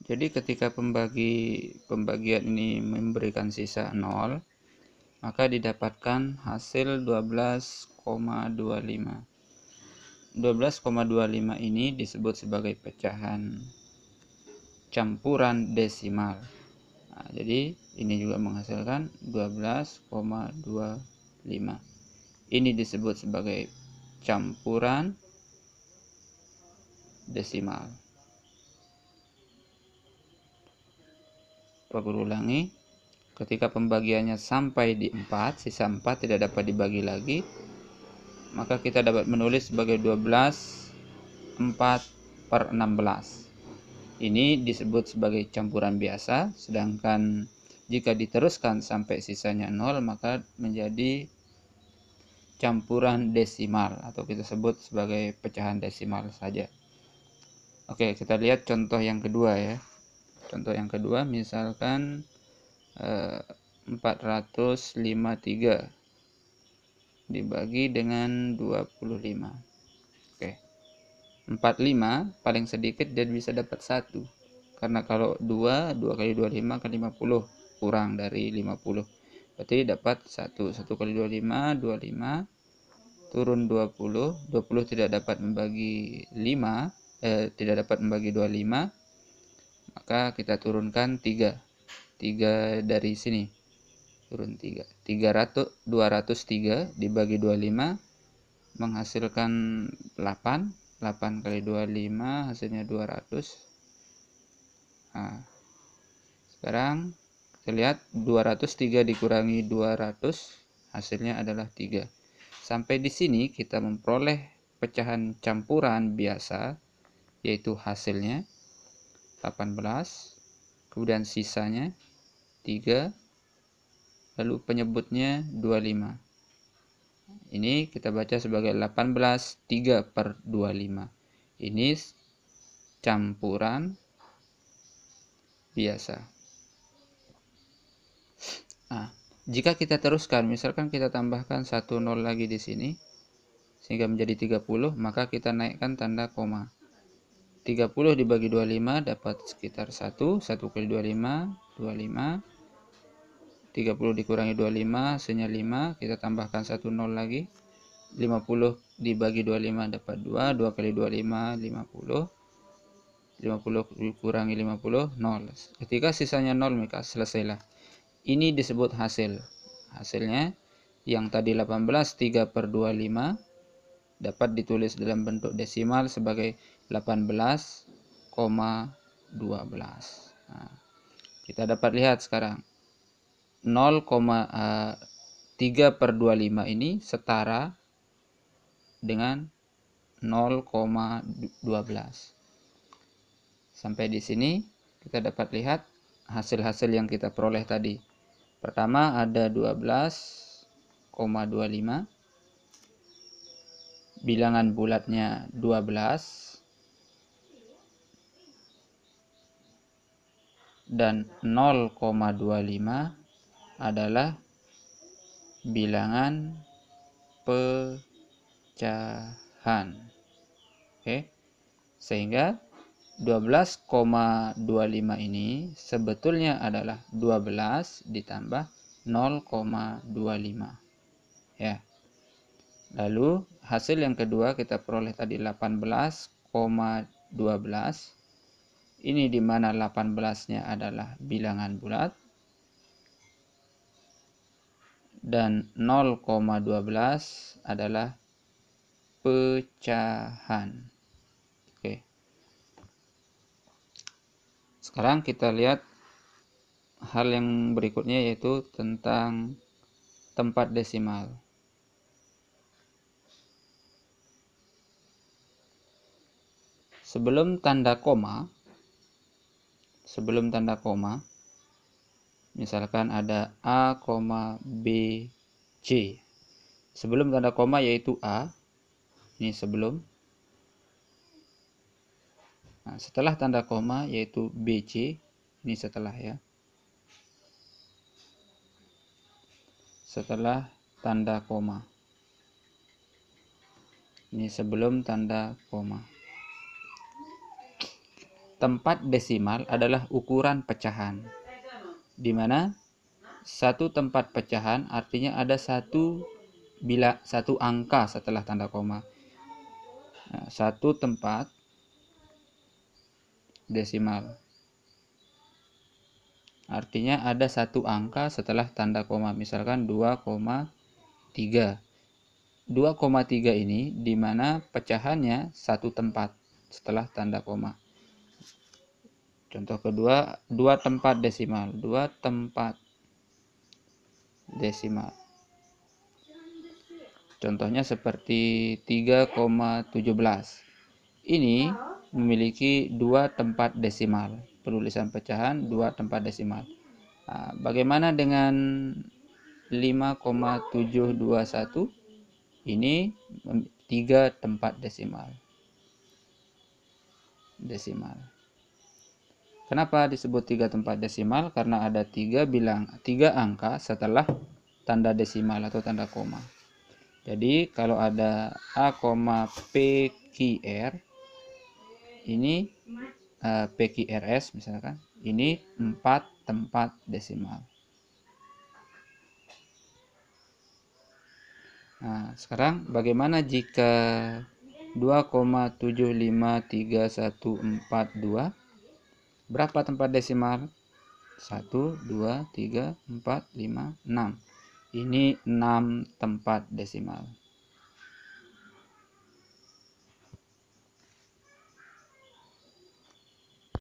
Jadi ketika pembagian ini memberikan sisa 0, maka didapatkan hasil 12,25. 12,25 ini disebut sebagai pecahan campuran desimal. Nah, jadi ini juga menghasilkan 12,25. Ini disebut sebagai campuran desimal. Pak Guru ulangi, ketika pembagiannya sampai di 4, sisa 4 tidak dapat dibagi lagi, maka kita dapat menulis sebagai 12 4/16. Ini disebut sebagai campuran biasa, sedangkan jika diteruskan sampai sisanya 0, maka menjadi campuran desimal, atau kita sebut sebagai pecahan desimal saja. Oke, kita lihat contoh yang kedua ya. Contoh yang kedua, misalkan 453 dibagi dengan 25. Oke. 45 paling sedikit dia bisa dapat 1. Karena kalau 2 kali 25 kan 50, kurang dari 50. Berarti dapat 1. 1 kali 25, 25. Turun 20. 20 tidak dapat membagi 5, tidak dapat membagi 25. Maka kita turunkan 3. 3 dari sini. Turun 3. 203 dibagi 25 menghasilkan 8. 8 kali 25 hasilnya 200. Nah, sekarang kita lihat 203 dikurangi 200 hasilnya adalah 3. Sampai di sini kita memperoleh pecahan campuran biasa, yaitu hasilnya 18, kemudian sisanya 3, lalu penyebutnya 25. Ini kita baca sebagai 18 3/25. Ini campuran biasa. Nah, jika kita teruskan, misalkan kita tambahkan 1 0 lagi di sini sehingga menjadi 30, maka kita naikkan tanda koma. 30 dibagi 25 dapat sekitar 1. 1 kali 25, 25. 30 dikurangi 25 hasilnya 5. Kita tambahkan 1 0 lagi. 50 dibagi 25 dapat 2. 2 kali 25 50. 50 dikurangi 50 0. Ketika sisanya 0 maka selesailah. Ini disebut hasil. Hasilnya yang tadi 18 3/25 dapat ditulis dalam bentuk desimal sebagai 18,12. Nah, kita dapat lihat sekarang 0,3/25 ini setara dengan 0,12. Sampai di sini kita dapat lihat hasil-hasil yang kita peroleh tadi. Pertama ada 12,25. Bilangan bulatnya 12 dan 0,25 adalah bilangan pecahan. Oke. Sehingga 12,25 ini sebetulnya adalah 12 ditambah 0,25. Ya. Lalu hasil yang kedua kita peroleh tadi 18,12. Ini di mana 18-nya adalah bilangan bulat dan 0,12 adalah pecahan. Oke. Sekarang kita lihat hal yang berikutnya, yaitu tentang tempat desimal. Sebelum tanda koma, misalkan ada A, B, C. Sebelum tanda koma yaitu A, ini sebelum. Nah, setelah tanda koma yaitu BC, ini setelah ya. Setelah tanda koma. Ini sebelum tanda koma. tempat desimal adalah ukuran pecahan, di mana satu tempat pecahan artinya ada satu angka setelah tanda koma. Nah, satu tempat desimal artinya ada satu angka setelah tanda koma, misalkan 2,3. 2,3 ini dimana pecahannya satu tempat setelah tanda koma. Contoh kedua, 2 tempat desimal. 2 tempat desimal. Contohnya seperti 3,17. Ini memiliki 2 tempat desimal. Penulisan pecahan 2 tempat desimal. Nah, bagaimana dengan 5,721? Ini 3 tempat desimal. Kenapa disebut 3 tempat desimal? Karena ada 3 angka setelah tanda desimal atau tanda koma. Jadi kalau ada A,PQR, ini PQRS misalkan, ini 4 tempat desimal. Nah, sekarang bagaimana jika 2,753142? Berapa tempat desimal? 1, 2, 3, 4, 5, 6. Ini 6 tempat desimal.